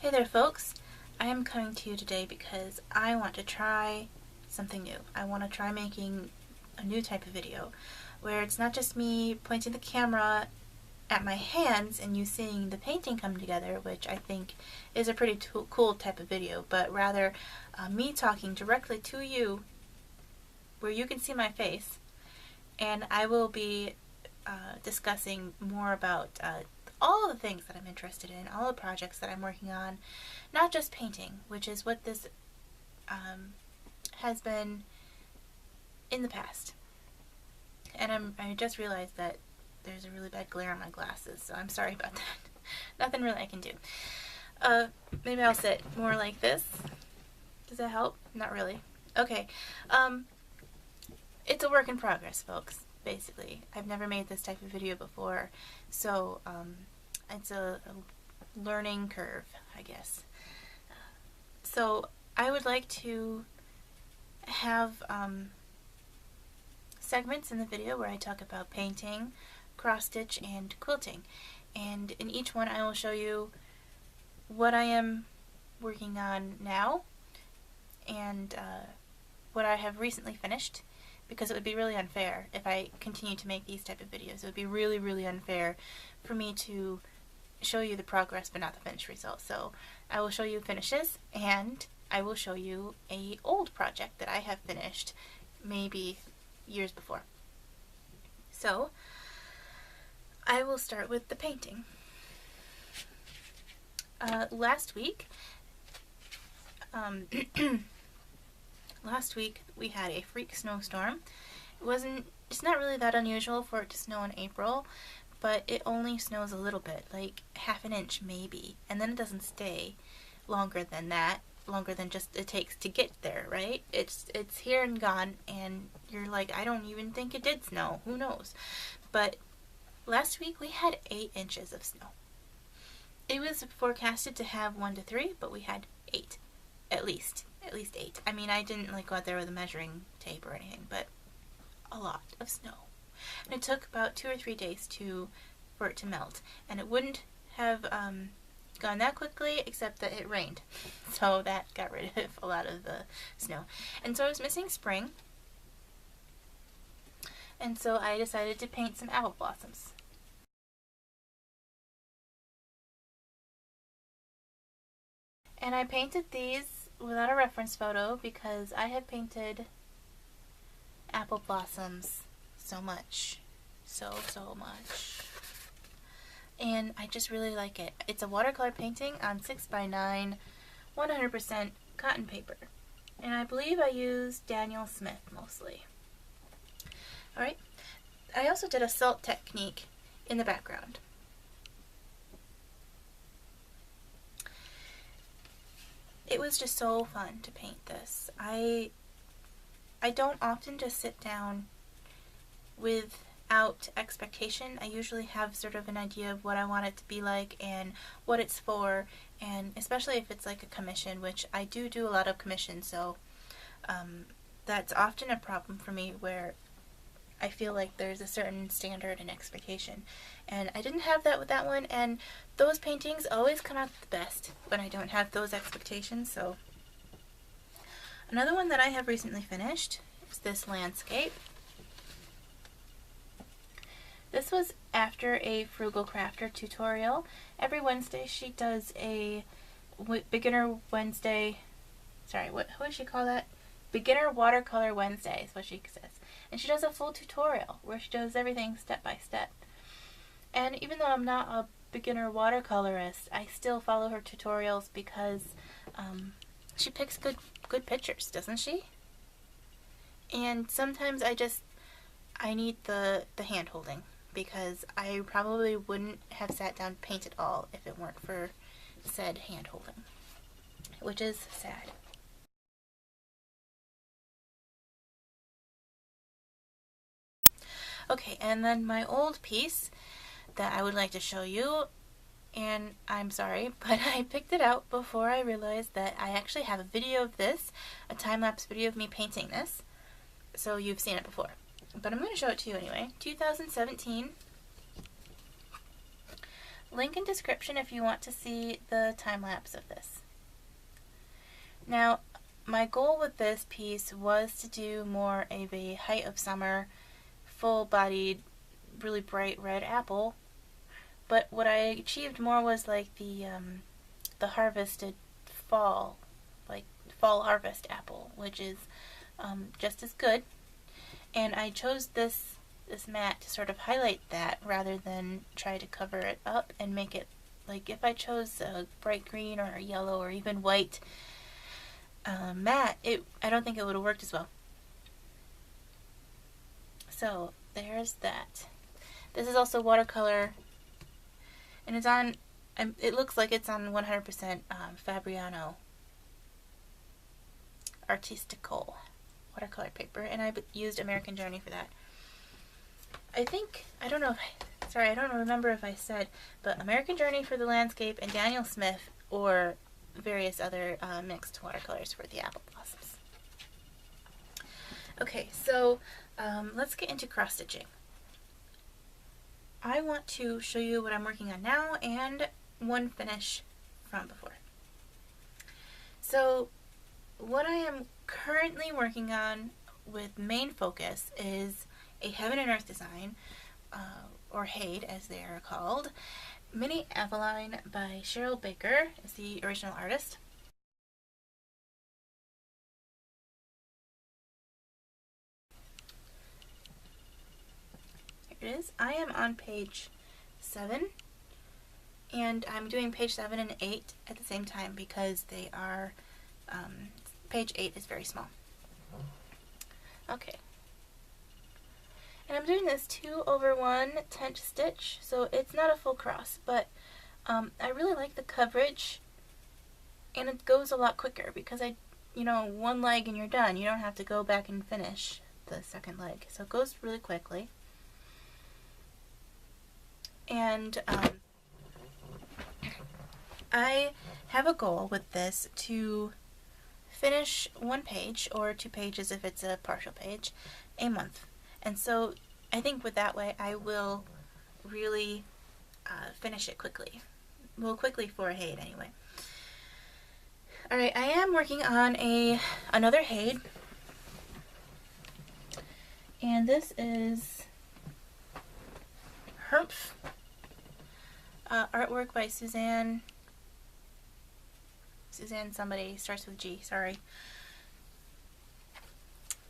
Hey there folks, I am coming to you today because I want to try something new. I want to try making a new type of video where it's not just me pointing the camera at my hands and you seeing the painting come together, which I think is a pretty cool type of video, but rather me talking directly to you where you can see my face, and I will be discussing more about all the things that I'm interested in, all the projects that I'm working on, not just painting, which is what this has been in the past. And I just realized that there's a really bad glare on my glasses, so I'm sorry about that. Nothing really I can do. Maybe I'll sit more like this. Does that help? Not really. Okay. It's a work in progress, folks, basically. I've never made this type of video before, so it's a learning curve, I guess. So I would like to have segments in the video where I talk about painting, cross-stitch, and quilting. And in each one I will show you what I am working on now and what I have recently finished, because it would be really unfair if I continue to make these type of videos. It would be really, really unfair for me to show you the progress but not the finished result. So I will show you finishes, and I will show you a old project that I have finished maybe years before. So I will start with the painting. Last week we had a freak snowstorm. It's not really that unusual for it to snow in April, but it only snows a little bit, like half an inch maybe, and then it doesn't stay longer than that, longer than just it takes to get there, right? It's here and gone, and you're like, I don't even think it did snow, who knows? But last week we had 8 inches of snow. It was forecasted to have 1 to 3, but we had 8, at least 8. I mean, I didn't like go out there with a measuring tape or anything, but a lot of snow. And it took about 2 or 3 days for it to melt, and it wouldn't have gone that quickly except that it rained, so that got rid of a lot of the snow. And so I was missing spring, and so I decided to paint some apple blossoms. And I painted these without a reference photo because I have painted apple blossoms so much. So much. And I just really like it. It's a watercolor painting on 6x9, 100% cotton paper. And I believe I used Daniel Smith mostly. Alright. I also did a salt technique in the background. It was just so fun to paint this. I don't often just sit down without expectation. I usually have sort of an idea of what I want it to be like and what it's for, and especially if it's like a commission, which I do a lot of commissions, so that's often a problem for me where I feel like there's a certain standard and expectation. And I didn't have that with that one, and those paintings always come out the best when I don't have those expectations. So another one that I have recently finished is this landscape. This was after a Frugal Crafter tutorial. Every Wednesday she does a beginner Wednesday, what does she call that? Beginner Watercolor Wednesday is what she says. And she does a full tutorial where she does everything step by step. And even though I'm not a beginner watercolorist, I still follow her tutorials because she picks good pictures, doesn't she? And sometimes I need the hand holding, because I probably wouldn't have sat down to paint it all if it weren't for said hand holding, which is sad. Okay, and then my old piece that I would like to show you, and I'm sorry, but I picked it out before I realized that I actually have a video of this, a time-lapse video of me painting this, so you've seen it before. But I'm going to show it to you anyway. 2017 Link in description if you want to see the time lapse of this. Now, my goal with this piece was to do more of a height of summer, full-bodied, really bright red apple, but what I achieved more was like the harvested fall, like fall harvest apple, which is just as good. And I chose this mat to sort of highlight that rather than try to cover it up and make it, like if I chose a bright green or a yellow or even white mat, I don't think it would have worked as well. So there's that. This is also watercolor, and it's on, it looks like it's on 100% Fabriano Artistico watercolor paper, and I used American Journey for that. I think, I don't remember if I said, but American Journey for the landscape and Daniel Smith or various other mixed watercolors for the apple blossoms. Okay, so let's get into cross stitching. I want to show you what I'm working on now and one finish from before. So what I am currently working on with main focus is a Heaven and Earth design, or HAID as they are called. Mini Aveline by Cheryl Baker is the original artist. Here it is. I am on page 7, and I'm doing page 7 and 8 at the same time because they are, page 8 is very small. Okay. And I'm doing this 2/1 tench stitch, so it's not a full cross, but I really like the coverage, and it goes a lot quicker because one leg and you're done. You don't have to go back and finish the second leg, so it goes really quickly. And I have a goal with this to finish 1 page or 2 pages if it's a partial page a month. And so I think with that way I will really finish it quickly. Well, quickly for a HAID anyway. Alright, I am working on another HAID. And this is Hrmph. Artwork by Suzanne. Suzanne somebody, starts with G, sorry.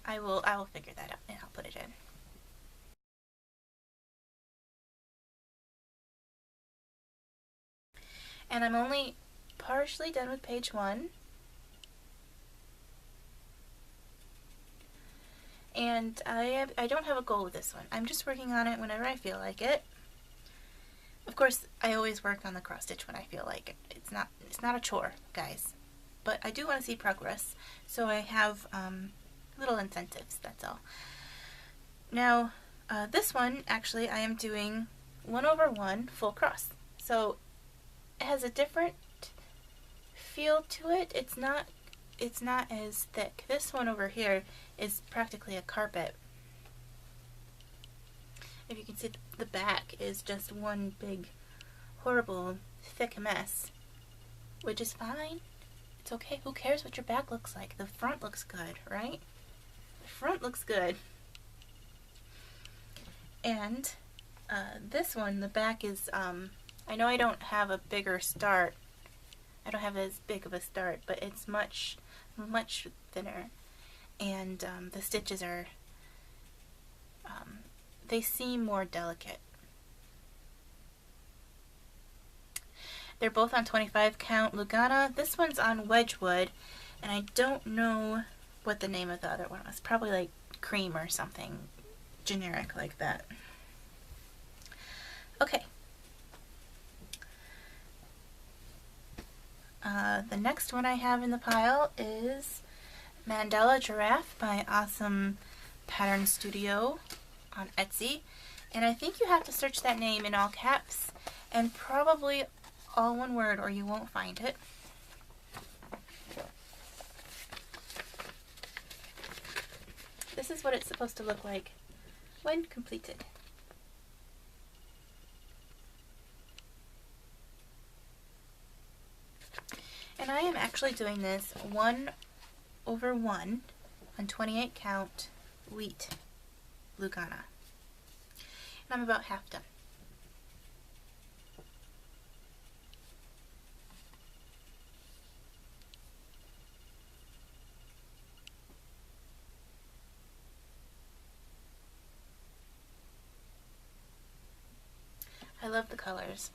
I will figure that out and I'll put it in. And I'm only partially done with page 1. And I don't have a goal with this one. I'm just working on it whenever I feel like it. Of course, I always work on the cross stitch when I feel like it. It's not a chore, guys. But I do want to see progress, so I have little incentives, that's all. Now, this one, actually, I am doing 1/1 full cross. So it has a different feel to it. It's not as thick. This one over here is practically a carpet. If you can see, the back is just one big, horrible, thick mess, which is fine. It's okay. Who cares what your back looks like? The front looks good, right? The front looks good. And this one, the back is, I know I don't have a bigger start. I don't have as big of a start, but it's much, much thinner. And the stitches are, they seem more delicate. They're both on 25 count Lugana. This one's on Wedgewood, and I don't know what the name of the other one was. Probably like Cream or something generic like that. Okay. The next one I have in the pile is Mandala Giraffe by Awesome Pattern Studio on Etsy. And I think you have to search that name in all caps and probably all one word or you won't find it. This is what it's supposed to look like when completed. And I am actually doing this 1/1 on 28 count wheat Lugana. And I'm about half done. I love the colors.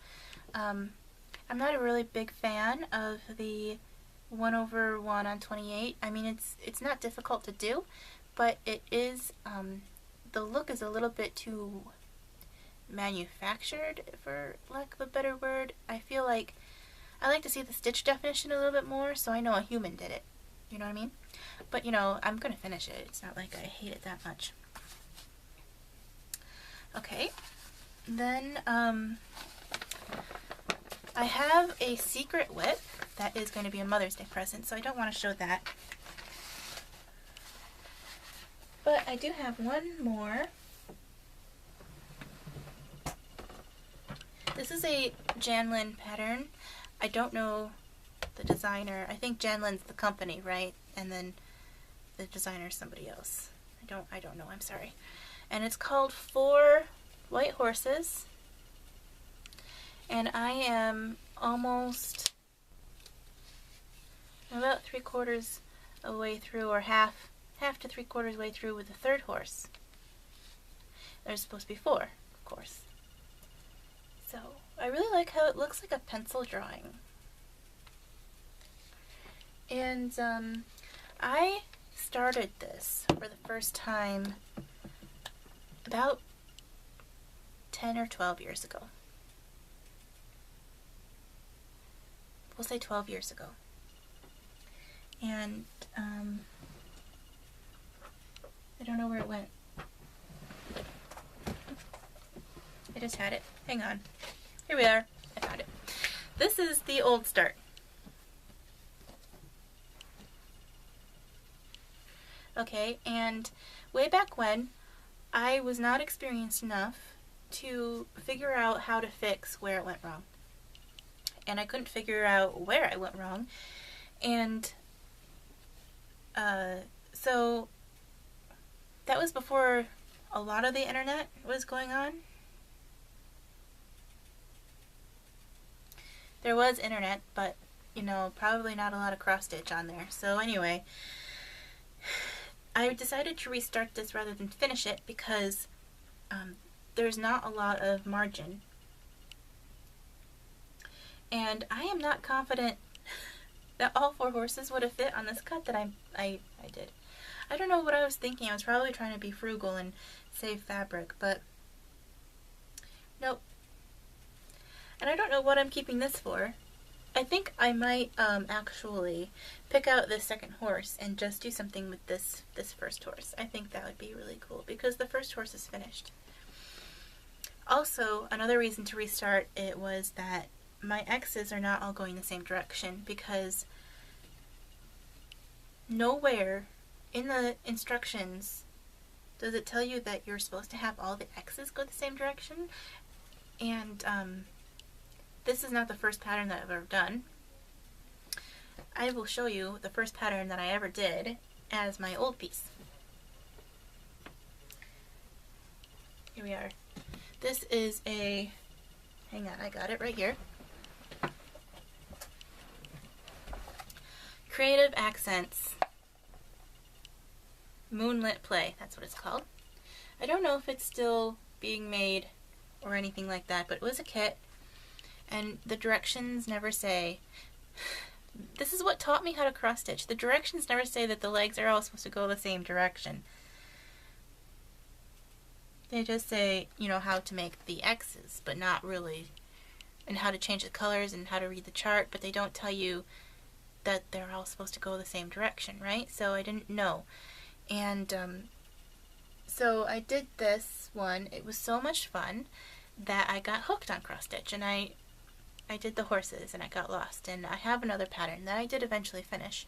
I'm not a really big fan of the 1/1 on 28. I mean, it's not difficult to do, but it is, the look is a little bit too manufactured, for lack of a better word. I feel like I like to see the stitch definition a little bit more, so I know a human did it. You know what I mean? But, you know, I'm going to finish it. It's not like I hate it that much. Okay. Then, I have a secret whip that is going to be a Mother's Day present, so I don't want to show that. But I do have one more. This is a Janlynn pattern. I don't know the designer. I think Janlynn's the company, right? And then the designer is somebody else. I don't know, I'm sorry. And it's called 4 White Horses. And I am almost about 3/4 of the way through, or half to 3/4 way through with the 3rd horse. There's supposed to be 4, of course. So I really like how it looks like a pencil drawing. And I started this for the first time about 10 or 12 years ago. We'll say 12 years ago. And I don't know where it went. I just had it. Hang on. Here we are. I found it. This is the old start. Okay, and way back when, I was not experienced enough to figure out how to fix where it went wrong. And I couldn't figure out where I went wrong. And so that was before a lot of the internet was going on. There was internet, but, you know, probably not a lot of cross stitch on there. So anyway, I decided to restart this rather than finish it because there's not a lot of margin. And I am not confident that all 4 horses would have fit on this cut that I did. I don't know what I was thinking. I was probably trying to be frugal and save fabric, but nope. And I don't know what I'm keeping this for. I think I might actually pick out this 2nd horse and just do something with this 1st horse. I think that would be really cool because the 1st horse is finished. Also, another reason to restart it was that my X's are not all going the same direction because nowhere in the instructions does it tell you that you're supposed to have all the X's go the same direction. And this is not the first pattern that I've ever done. I will show you the first pattern that I ever did as my old piece. Here we are. This is a, hang on, I got it right here. Creative Accents Moonlit Play, that's what it's called. I don't know if it's still being made or anything like that, but it was a kit, and the directions never say, this is what taught me how to cross stitch. The directions never say that the legs are all supposed to go the same direction. They just say, you know, how to make the X's, but not really, and how to change the colors and how to read the chart, but they don't tell you that they're all supposed to go the same direction, right? So I didn't know. And so I did this one. It was so much fun that I got hooked on cross stitch, and I did the horses and I got lost. And I have another pattern that I did eventually finish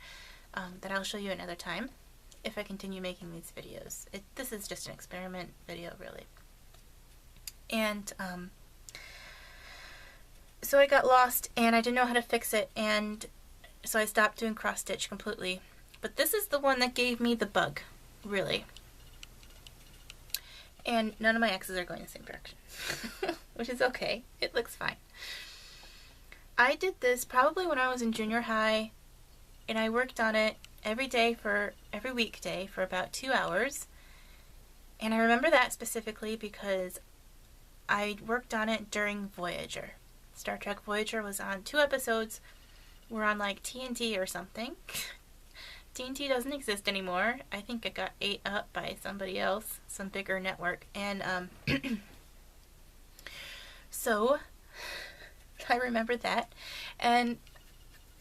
that I'll show you another time if I continue making these videos. This is just an experiment video, really. And so I got lost and I didn't know how to fix it, and so I stopped doing cross stitch completely. But this is the one that gave me the bug, really. And none of my X's are going the same direction, which is okay. It looks fine. I did this probably when I was in junior high, and I worked on it every weekday for about 2 hours. And I remember that specifically because I worked on it during Voyager. Star Trek Voyager was on 2 episodes. We're on like TNT or something. TNT doesn't exist anymore. I think it got ate up by somebody else, some bigger network. And so I remember that. And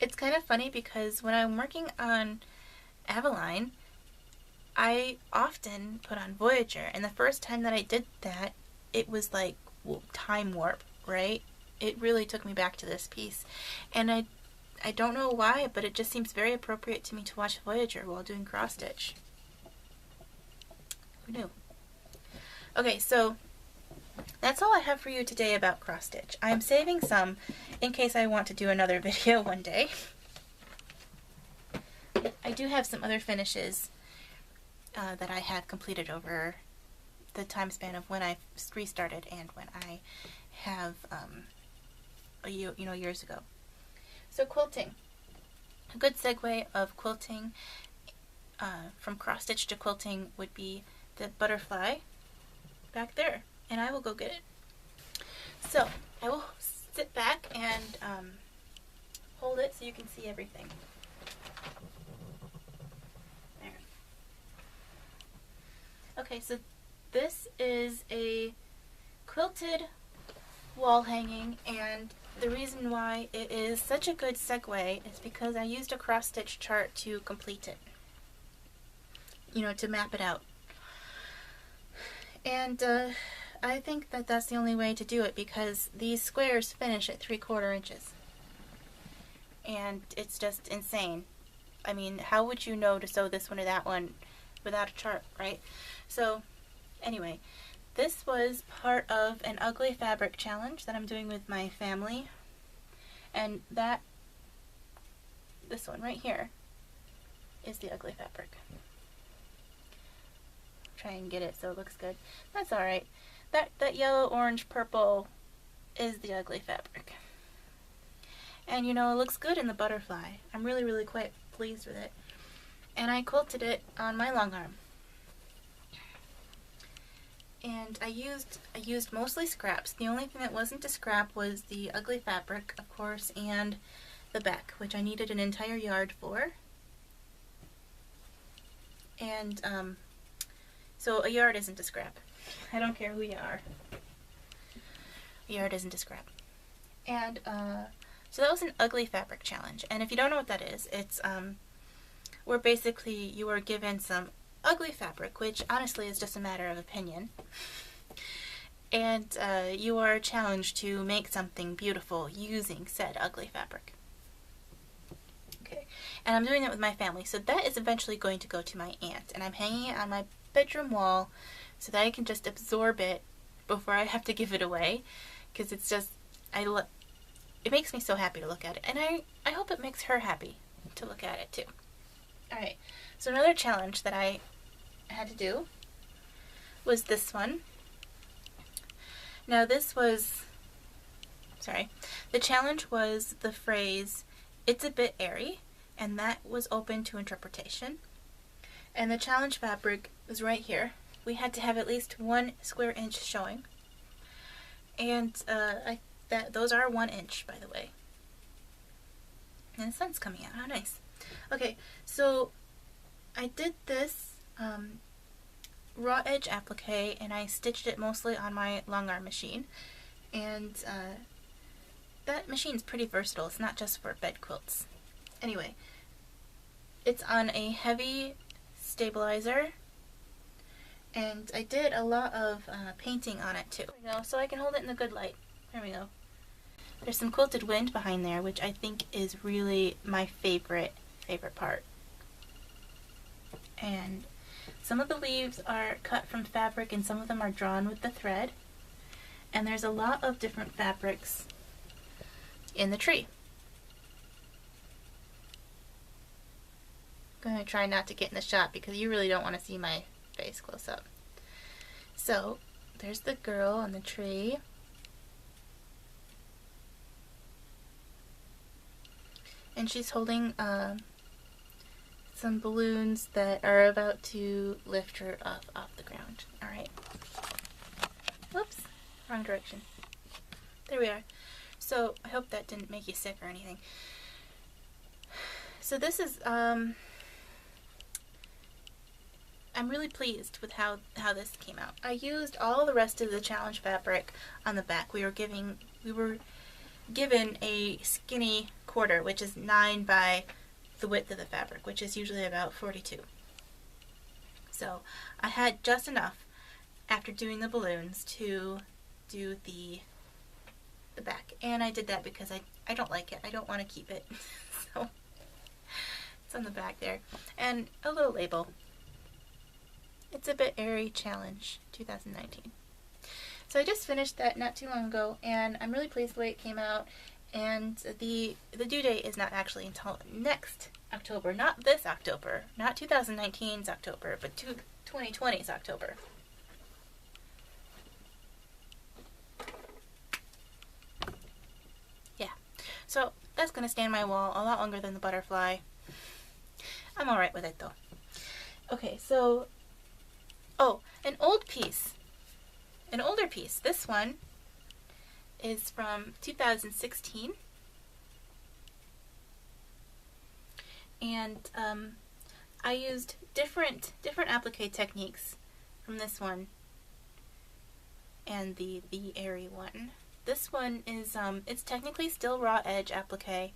it's kind of funny because when I'm working on Aveline, I often put on Voyager. And the first time that I did that, it was like time warp, right? It really took me back to this piece. And I don't know why, but it just seems very appropriate to me to watch Voyager while doing cross stitch. Who knew? Okay, so that's all I have for you today about cross stitch. I'm saving some in case I want to do another video one day. I do have some other finishes that I have completed over the time span of when I restarted and when I have years ago. So quilting. A good segue of quilting from cross stitch to quilting would be the butterfly back there, and I will go get it. So I will sit back and hold it so you can see everything. There. Okay, so this is a quilted wall hanging, and the reason why it is such a good segue is because I used a cross stitch chart to complete it. To map it out. And I think that that's the only way to do it because these squares finish at 3/4 inches. And it's just insane. I mean, how would you know to sew this one or that one without a chart, right? So, anyway, this was part of an ugly fabric challenge that I'm doing with my family. And this one right here is the ugly fabric. Try and get it so it looks good. That's alright. That yellow, orange, purple is the ugly fabric. And it looks good in the butterfly. I'm really, really quite pleased with it. And I quilted it on my long arm. And I used mostly scraps. The only thing that wasn't a scrap was the ugly fabric, of course, and the back, which I needed an entire yard for. And so a yard isn't a scrap. I don't care who you are. A yard isn't a scrap. And so that was an ugly fabric challenge. And if you don't know what that is, it's where basically you are given some ugly fabric, which honestly is just a matter of opinion, and you are challenged to make something beautiful using said ugly fabric. Okay, and I'm doing that with my family, so that is eventually going to go to my aunt, and I'm hanging it on my bedroom wall so that I can just absorb it before I have to give it away, because it's just, it makes me so happy to look at it, and I hope it makes her happy to look at it too. Alright, so another challenge that I had to do was this one. Now this was, the challenge was the phrase, "It's a bit airy," and that was open to interpretation. And the challenge fabric was right here. We had to have at least 1 square inch showing. And those are 1 inch, by the way. And the sun's coming out, how nice. Okay, so I did this raw edge applique, and I stitched it mostly on my long arm machine. And that machine's pretty versatile. It's not just for bed quilts. Anyway, it's on a heavy stabilizer, and I did a lot of painting on it too. There we go, so I can hold it in the good light. There we go. There's some quilted wind behind there, which I think is really my favorite part. And some of the leaves are cut from fabric and some of them are drawn with the thread. And there's a lot of different fabrics in the tree. I'm going to try not to get in the shot because you really don't want to see my face close up. So, there's the girl on the tree. And she's holding some balloons that are about to lift her up off the ground. Alright. Whoops. Wrong direction. There we are. So, I hope that didn't make you sick or anything. So this is, I'm really pleased with how this came out. I used all the rest of the challenge fabric on the back. We were given a skinny quarter, which is 9 by the width of the fabric, which is usually about 42. So I had just enough after doing the balloons to do the back. And I did that because I don't like it. I don't want to keep it. So it's on the back there. And a little label. It's a Bit Airy Challenge 2019. So I just finished that not too long ago, and I'm really pleased the way it came out. And the due date is not actually until next October, not this October, not 2019's October, but 2020's October. Yeah, so that's going to stay on my wall a lot longer than the butterfly. I'm alright with it though. Okay, so, oh, an older piece. This one is from 2016, and I used different applique techniques from this one and the airy one. This one is it's technically still raw edge applique.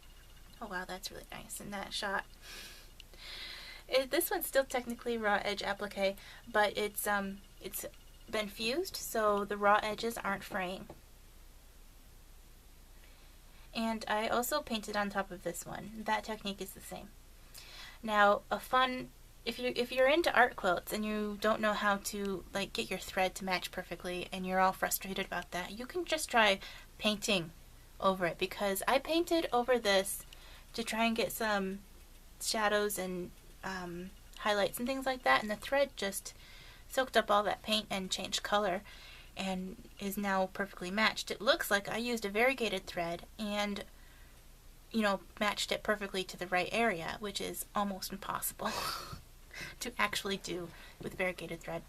Oh wow, that's really nice in that shot. This one's still technically raw edge applique, but it's been fused, so the raw edges aren't fraying. And I also painted on top of this one. That technique is the same. Now, if you're into art quilts and you don't know how to like get your thread to match perfectly and you're all frustrated about that, you can just try painting over it, because I painted over this to try and get some shadows and highlights and things like that, and the thread just soaked up all that paint and changed color and is now perfectly matched. It looks like I used a variegated thread and, you know, matched it perfectly to the right area, which is almost impossible to actually do with variegated thread.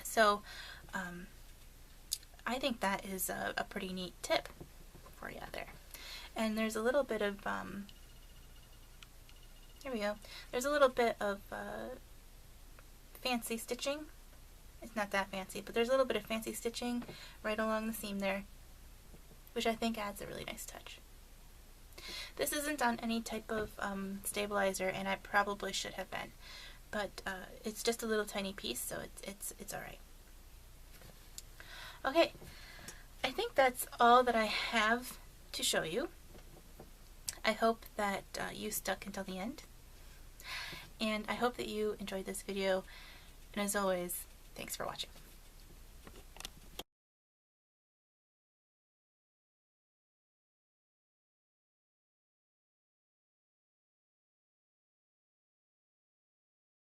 So I think that is a pretty neat tip for you there. And there's a little bit of here we go. There's a little bit of fancy stitching. It's not that fancy, but there's a little bit of fancy stitching right along the seam there, which I think adds a really nice touch. This isn't on any type of stabilizer, and I probably should have been, but it's just a little tiny piece, so it's alright. Okay, I think that's all that I have to show you. I hope that you stuck until the end, and I hope that you enjoyed this video, and as always, thanks for watching.